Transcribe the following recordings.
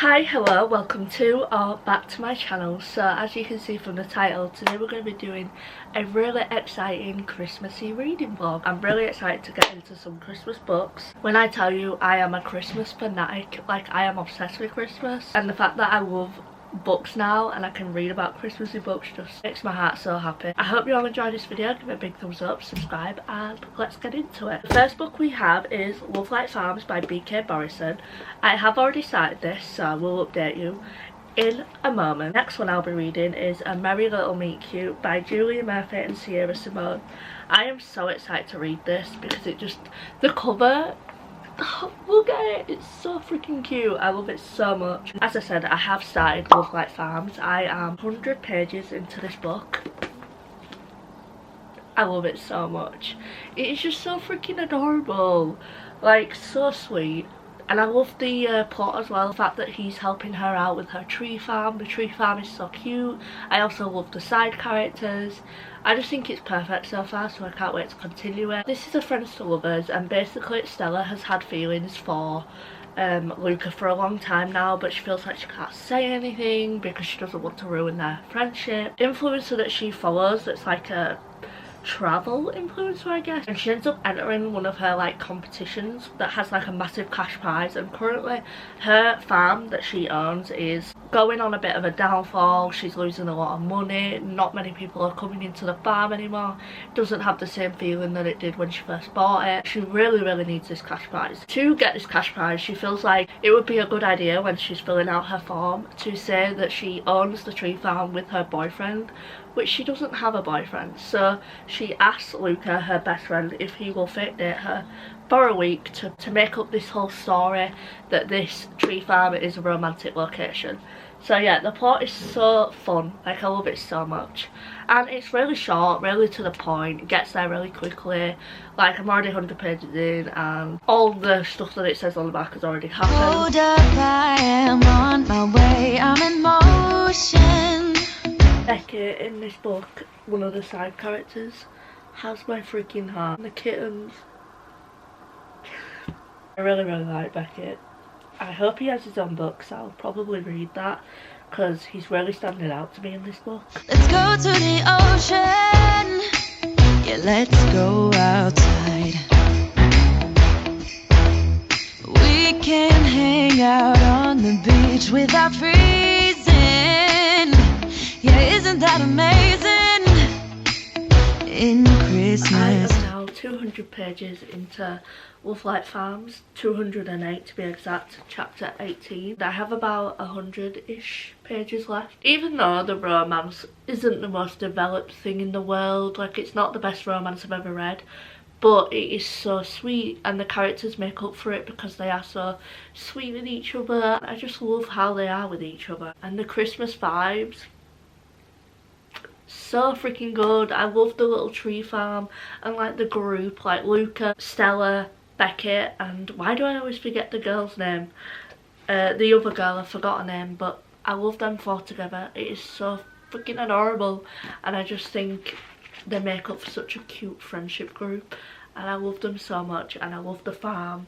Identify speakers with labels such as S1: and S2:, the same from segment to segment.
S1: Hi, hello, welcome to or back to my channel. So as you can see from the title, today we're going to be doing a really exciting Christmassy reading vlog. I'm really excited to get into some Christmas books. When I tell you I am a Christmas fanatic, like I am obsessed with Christmas, and the fact that I love books now and I can read about Christmassy books just makes my heart so happy. I hope you all enjoyed this video. Give it a big thumbs up, subscribe, and let's get into it. The first book we have is Love Like Farms by B.K. Borison. I have already started this, so I will update you in a moment. Next one I'll be reading is A Merry Little Meet Cute by Julia Murphy and Sierra Simone. I am so excited to read this because it just, the cover, oh, look at it, it's so freaking cute. I love it so much. As I said, I have started Love Like Farms. I am 100 pages into this book. I love it so much. It is just so freaking adorable, like so sweet. And I love the plot as well, the fact that he's helping her out with her tree farm. The tree farm is so cute. I also love the side characters. I just think it's perfect so far, so I can't wait to continue it. This is a Friends to Lovers, and basically Stella has had feelings for Luca for a long time now, but she feels like she can't say anything because she doesn't want to ruin their friendship. Influencer that she follows, that's like a travel influencer, I guess, and she ends up entering one of her like competitions that has like a massive cash prize, and currently her farm that she owns is going on a bit of a downfall. She's losing a lot of money, not many people are coming into the farm anymore. It doesn't have the same feeling that it did when she first bought it. She really needs this cash prize. To get this cash prize, she feels like it would be a good idea when she's filling out her form to say that she owns the tree farm with her boyfriend, which she doesn't have a boyfriend. So she asks Luca, her best friend, if he will fake date her for a week to make up this whole story that this tree farm is a romantic location. So yeah, the plot is so fun, like I love it so much, and it's really short, really to the point. It gets there really quickly. Like I'm already 100 pages in and all the stuff that it says on the back has already happened. Hold up, I am on my way, I'm in motion. Becky in this book, one of the side characters, has my freaking heart. The kittens. I really like Becky. I hope he has his own book, so I'll probably read that because he's really standing out to me in this book. Let's go to the ocean. Yeah, let's go outside. We can hang out on the beach without freezing. Yeah, isn't that amazing? In Christmas. I am now 200 pages into Love Like Farms, 208 to be exact, chapter 18. I have about 100-ish pages left. Even though the romance isn't the most developed thing in the world, like it's not the best romance I've ever read, but it is so sweet and the characters make up for it because they are so sweet with each other. I just love how they are with each other, and the Christmas vibes, so freaking good. I love the little tree farm and like the group, like Luca, Stella, Becky, and why do I always forget the girl's name? The other girl, I forgot her name, but I love them four together. It is so freaking adorable, and I just think they make up for such a cute friendship group, and I love them so much, and I love the farm.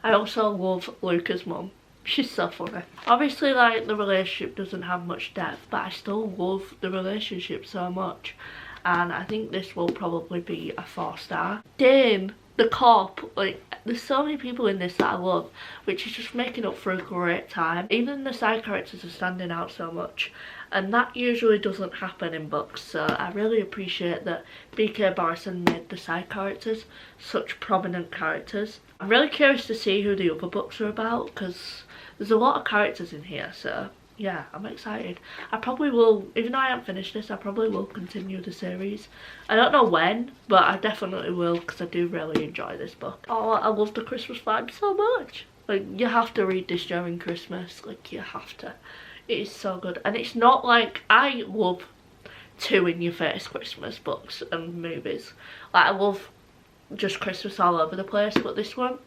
S1: I also love Luca's mum. She's so funny. Obviously, like, the relationship doesn't have much depth, but I still love the relationship so much, and I think this will probably be a 4-star. Dane, the cop, like, there's so many people in this that I love, which is just making up for a great time. Even the side characters are standing out so much, and that usually doesn't happen in books, so I really appreciate that B.K. Borison made the side characters such prominent characters. I'm really curious to see who the other books are about because there's a lot of characters in here, so yeah, I'm excited. I probably will, even though I haven't finished this, I probably will continue the series. I don't know when, but I definitely will because I do really enjoy this book. Oh, I love the Christmas vibe so much. Like, you have to read this during Christmas, like you have to. It is so good, and it's not like, I love 2 in your face Christmas books and movies. Like, I love just Christmas all over the place, but this one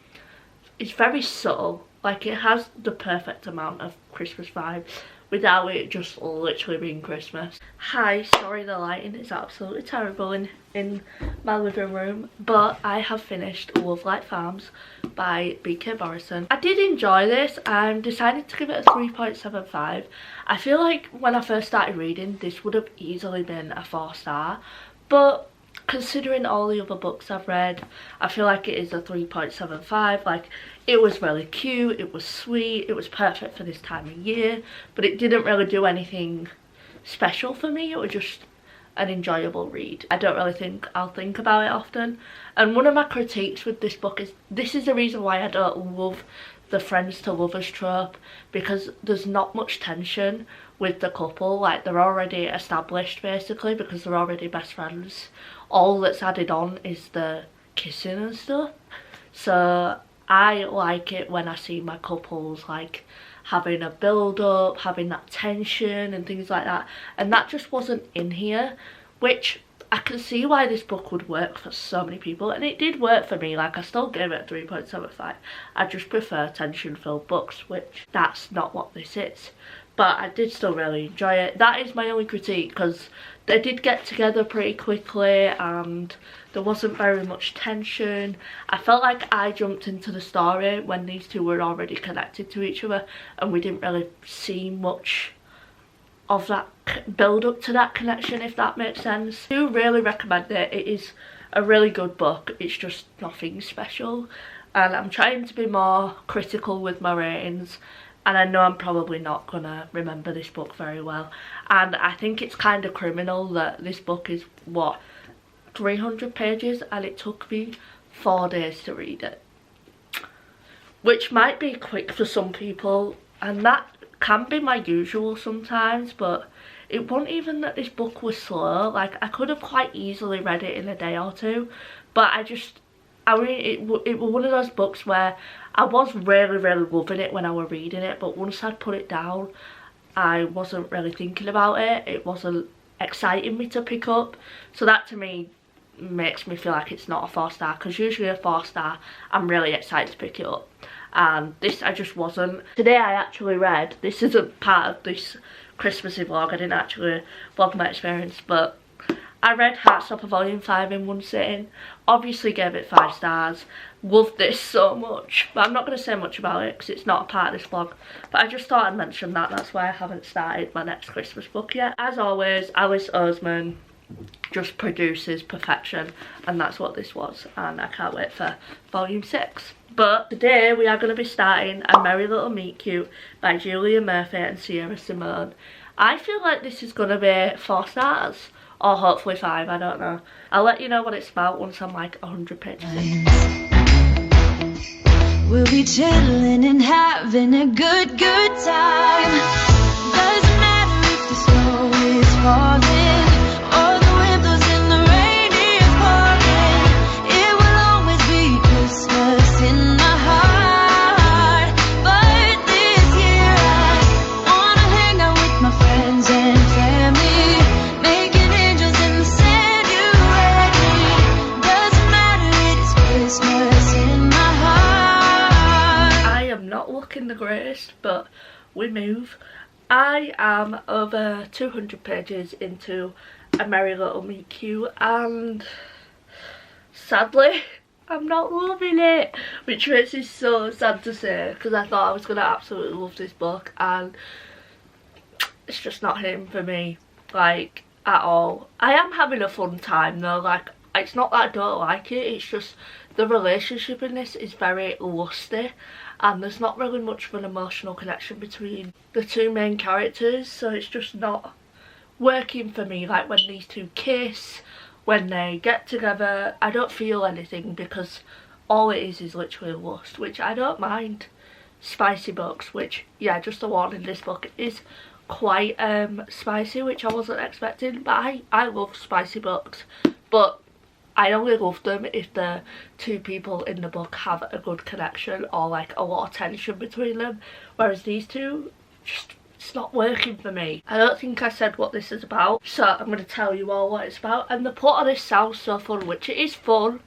S1: is very subtle. Like, it has the perfect amount of Christmas vibes without it just literally being Christmas. Hi, sorry the lighting is absolutely terrible in my living room, but I have finished Love Like Farms by B.K. Morrison. I did enjoy this. I'm decided to give it a 3.75. I feel like when I first started reading, this would have easily been a 4-star, but considering all the other books I've read, I feel like it is a 3.75. Like, it was really cute, it was sweet, it was perfect for this time of year, but it didn't really do anything special for me. It was just an enjoyable read. I don't really think I'll think about it often. And one of my critiques with this book is, this is the reason why I don't love the friends to lovers trope, because there's not much tension with the couple. Like, they're already established basically because they're already best friends. All that's added on is the kissing and stuff. So I like it when I see my couples like having a build up, having that tension and things like that, and that just wasn't in here, which I can see why this book would work for so many people, and it did work for me. Like, I still gave it a 3.75. I just prefer tension filled books, which that's not what this is, but I did still really enjoy it. That is my only critique, because they did get together pretty quickly and there wasn't very much tension. I felt like I jumped into the story when these two were already connected to each other, and we didn't really see much of that build up to that connection, if that makes sense. I do really recommend it. It is a really good book. It's just nothing special, and I'm trying to be more critical with my ratings, and I know I'm probably not gonna remember this book very well, and I think it's kind of criminal that this book is, what, 300 pages, and it took me 4 days to read it, which might be quick for some people, and that can be my usual sometimes, but it wasn't even that this book was slow. Like, I could have quite easily read it in a day or two, but I mean, it was one of those books where I was really loving it when I was reading it, but once I'd put it down, I wasn't really thinking about it. It wasn't exciting me to pick up, so that to me makes me feel like it's not a 4-star, because usually a 4-star I'm really excited to pick it up, and this I just wasn't. Today I actually read, this isn't part of this Christmassy vlog, I didn't actually vlog my experience, but I read Heartstopper Volume 5 in one sitting. Obviously gave it 5 stars. Loved this so much, but I'm not going to say much about it because it's not a part of this vlog, but I just thought I'd mention that. That's why I haven't started my next Christmas book yet. As always, Alice Oseman just produces perfection, and that's what this was, and I can't wait for Volume 6. But today we are going to be starting A Merry Little Meet Cute by Julia Murphy and Sierra Simone. I feel like this is going to be 4 stars, or hopefully 5, I don't know. I'll let you know what it's about once I'm like 100 pages in.
S2: We'll be chilling and having a good time. Doesn't matter if the snow is falling or the wind blows and the rain is pouring. It will always be Christmas in my heart. But this year I wanna hang out with my friends and family, making angels in the sand. You ready? Doesn't matter, it is Christmas in my heart.
S1: I am not looking the greatest, but we move. I am over 200 pages into A Merry Little Meet Cute, and sadly I'm not loving it, which makes me so sad to say, because I thought I was going to absolutely love this book, and it's just not hitting for me, like, at all. I am having a fun time though. Like, it's not that I don't like it, it's just the relationship in this is very lusty, and there's not really much of an emotional connection between the two main characters, so it's just not working for me. Like, when these two kiss, when they get together, I don't feel anything, because all it is literally lust, which I don't mind. Spicy books, which, yeah, just a warning, this book is quite spicy, which I wasn't expecting, but I love spicy books, but I only love them if the two people in the book have a good connection or like a lot of tension between them, whereas these two, just, it's not working for me. I don't think I said what this is about, so I'm going to tell you all what it's about. And the plot of this sounds so fun, which it is fun,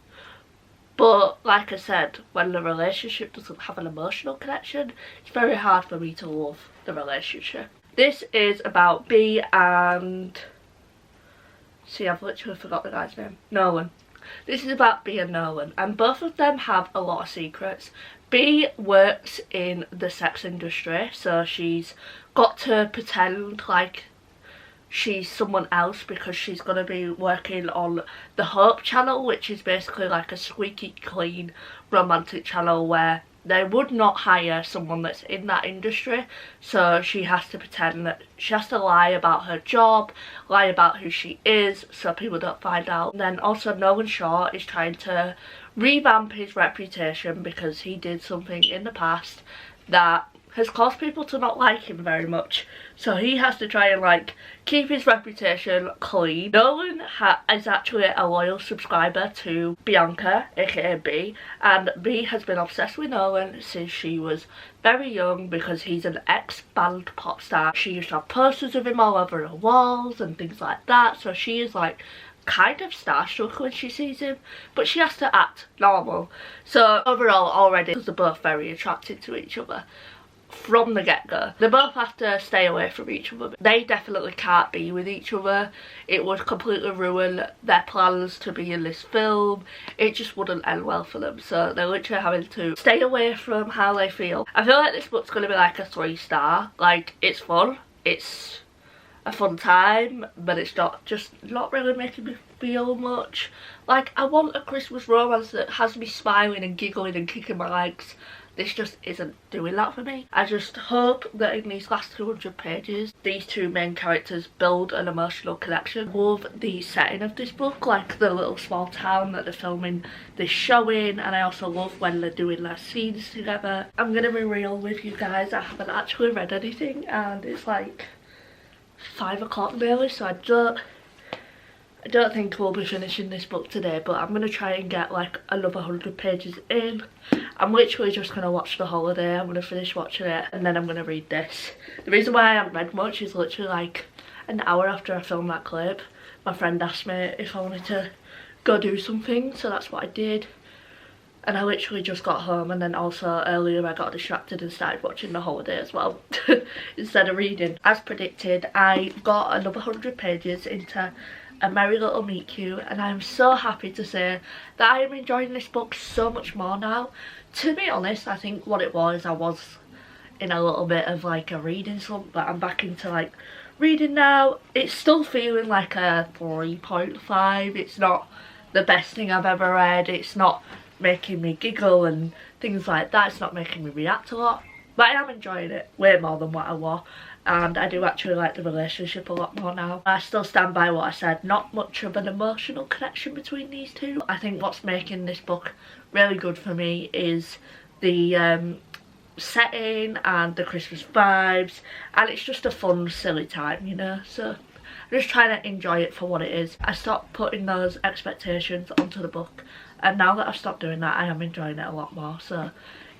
S1: But like I said, when the relationship doesn't have an emotional connection, it's very hard for me to love the relationship. This is about B and... see, I've literally forgot the guy's name. Nolan. This is about B and Nolan, and both of them have a lot of secrets. B works in the sex industry, so she's got to pretend like she's someone else because she's going to be working on the Hope channel, which is basically like a squeaky clean romantic channel where they would not hire someone that's in that industry. So she has to pretend that she has to lie about her job, lie about who she is, so people don't find out. And then also Nolan Shaw is trying to revamp his reputation because he did something in the past that has caused people to not like him very much. So he has to try and like keep his reputation clean. Nolan is actually a loyal subscriber to Bianca, aka B, and B has been obsessed with Nolan since she was very young because he's an ex-band pop star. She used to have posters of him all over her walls and things like that, so she is like kind of starstruck when she sees him, but she has to act normal. So overall, already they're both very attracted to each other from the get-go. They both have to stay away from each other. They definitely can't be with each other. It would completely ruin their plans to be in this film. It just wouldn't end well for them, so they're literally having to stay away from how they feel. I feel like this book's going to be like a 3-star. Like, it's fun, it's a fun time, but it's not really making me feel much. Like, I want a Christmas romance that has me smiling and giggling and kicking my legs. This just isn't doing that for me. I just hope that in these last 200 pages, these two main characters build an emotional connection. Love the setting of this book, like the little small town that they're filming this show in, and I also love when they're doing their scenes together. I'm gonna be real with you guys, I haven't actually read anything, and it's like 5 o'clock nearly, so I don't think we'll be finishing this book today, but I'm going to try and get like another 100 pages in. I'm literally just going to watch The Holiday. I'm going to finish watching it and then I'm going to read this. The reason why I haven't read much is literally like an hour after I filmed that clip, my friend asked me if I wanted to go do something, so that's what I did. And I literally just got home, and then also earlier I got distracted and started watching The Holiday as well instead of reading. As predicted, I got another 100 pages into A Merry Little Meet Cute, and I'm so happy to say that I am enjoying this book so much more now. To be honest, I think what it was, I was in a little bit of like a reading slump, but I'm back into like reading now. It's still feeling like a 3.5. It's not the best thing I've ever read. It's not making me giggle and things like that. It's not making me react a lot, but I am enjoying it way more than what I was. And I do actually like the relationship a lot more now. I still stand by what I said, not much of an emotional connection between these two. I think what's making this book really good for me is the setting and the Christmas vibes, and it's just a fun, silly time, you know, so I'm just trying to enjoy it for what it is. I stopped putting those expectations onto the book, and now that I've stopped doing that, I am enjoying it a lot more, so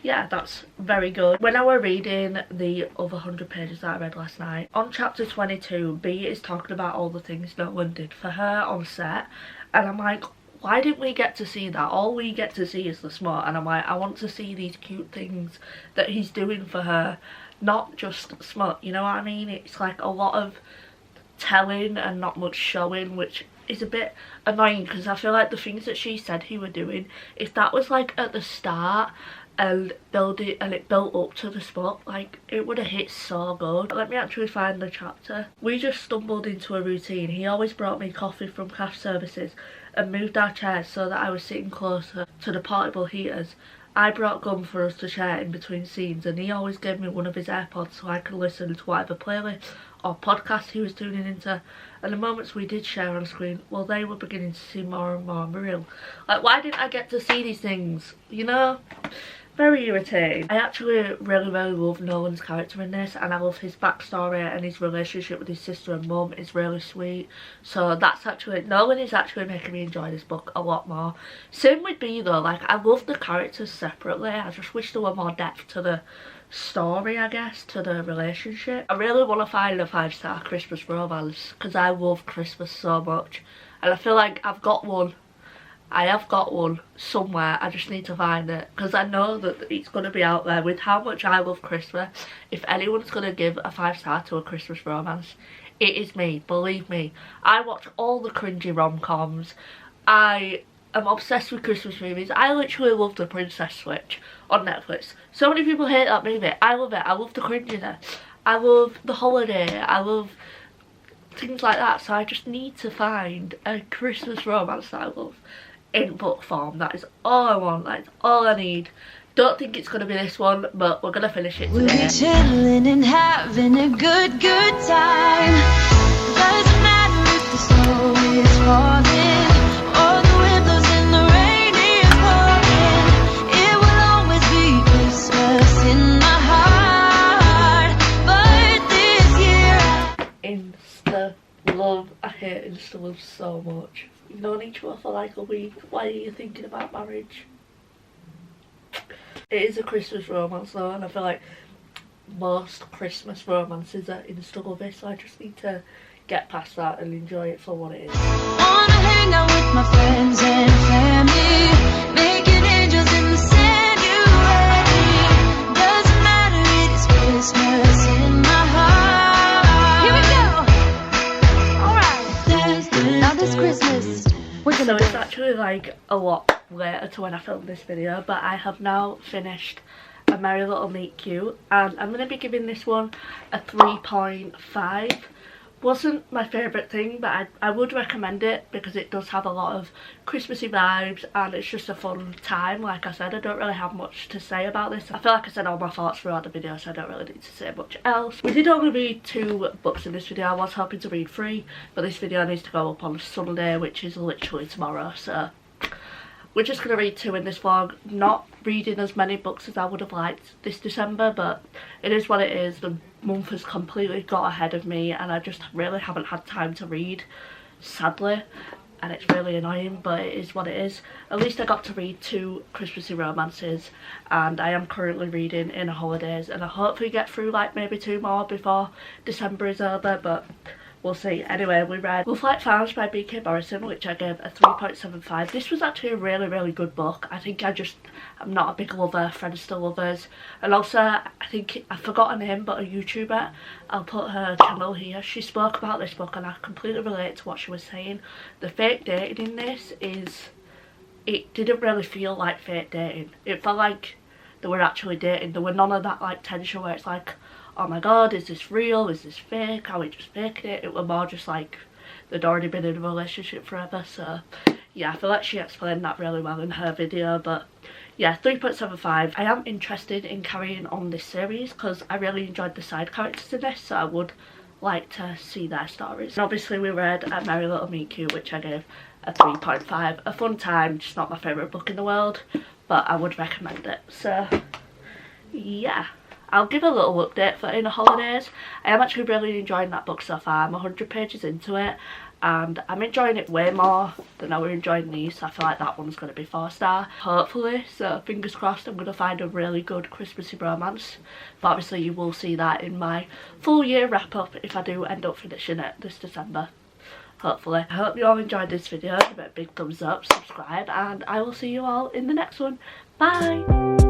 S1: yeah, that's very good. When I were reading the other 100 pages that I read last night, on chapter 22, B is talking about all the things no one did for her on set, and I'm like, why didn't we get to see that? All we get to see is the smut, and I'm like, I want to see these cute things that he's doing for her, not just smut, you know what I mean? It's like a lot of telling and not much showing, which is a bit annoying because I feel like the things that she said he were doing, if that was like at the start and it built up to the spot, like it would have hit so good. Let me actually find the chapter. We just stumbled into a routine. He always brought me coffee from craft services and moved our chairs so that I was sitting closer to the portable heaters. I brought gum for us to share in between scenes, and he always gave me one of his AirPods so I could listen to whatever playlist or podcast he was tuning into. And the moments we did share on screen, well, they were beginning to seem more and more real. Like, why didn't I get to see these things, you know? Very irritating. I actually really love Nolan's character in this, and I love his backstory, and his relationship with his sister and mum is really sweet. So that's actually, Nolan is actually making me enjoy this book a lot more. Same with B though, like I love the characters separately. I just wish there were more depth to the story, I guess, to the relationship. I really want to find a 5-star Christmas romance because I love Christmas so much, and I feel like I've got one I have got one somewhere, I just need to find it, because I know that it's going to be out there. With how much I love Christmas, if anyone's going to give a 5-star to a Christmas romance, it is me, believe me. I watch all the cringy rom-coms, I am obsessed with Christmas movies. I literally love The Princess Switch on Netflix. So many people hate that movie, I love it. I love the cringiness, I love The Holiday, I love things like that. So I just need to find a Christmas romance that I love in book form. That is all I want, that's all I need. Don't think it's going to be this one, but we're going to finish it today.
S2: We'll be chilling and having a good time. Doesn't matter if the snow is falling or the wind blows and the rain is pouring. It will always be Christmas in my heart. But this year
S1: Insta love. I hate Insta love so much. You've known each other for like a week. Why are you thinking about marriage? It is a Christmas romance though, and I feel like most Christmas romances are Insta lovey, so I just need to get past that and enjoy it for what it is.
S2: wanna hang out with my friends and family, making angels in the January. Doesn't matter, it is Christmas in my heart. Here we go. Alright, now this Christmas we're
S1: So
S2: gonna
S1: it's actually like a lot later to when I filmed this video, but I have now finished A Merry Little Meet Cute, and I'm going to be giving this one a 3.5. Wasn't my favourite thing, but I would recommend it because it does have a lot of Christmassy vibes and it's just a fun time. Like I said, I don't really have much to say about this. I feel like I said all my thoughts throughout the video, so I don't really need to say much else. We did only read 2 books in this video. I was hoping to read 3, but this video needs to go up on Sunday, which is literally tomorrow, so we're just going to read 2 in this vlog. Not reading as many books as I would have liked this December, but it is what it is. The month has completely got ahead of me and I just really haven't had time to read, sadly, and it's really annoying, but it is what it is. At least I got to read 2 Christmassy romances, and I am currently reading Inner Holidays, and I hopefully get through like maybe 2 more before December is over, but we'll see. Anyway, we read Wolf Like Farms by B.K. Morrison, which I gave a 3.75. This was actually a really good book. I think I'm not a big lover, friends to lovers. And also, I think, I forgot her name, but a YouTuber, I'll put her channel here, she spoke about this book and I completely relate to what she was saying. The fake dating in this it didn't really feel like fake dating. It felt like they were actually dating. There were none of that like tension where it's like, oh my god, is this real, is this fake, are we just faking it? It was more just like they'd already been in a relationship forever. So yeah, I feel like she explained that really well in her video. But yeah, 3.75. I am interested in carrying on this series because I really enjoyed the side characters in this, so I would like to see their stories. And obviously we read A Merry Little Meet Cute, which I gave a 3.5. A fun time, just not my favourite book in the world, but I would recommend it. So yeah, I'll give a little update for Inner Holidays. I am actually really enjoying that book so far. I'm 100 pages into it and I'm enjoying it way more than I was enjoying these, so I feel like that one's going to be 4-star, hopefully. So fingers crossed I'm going to find a really good Christmassy romance, but obviously you will see that in my full year wrap up if I do end up finishing it this December, hopefully. I hope you all enjoyed this video. Give it a big thumbs up, subscribe, and I will see you all in the next one. Bye!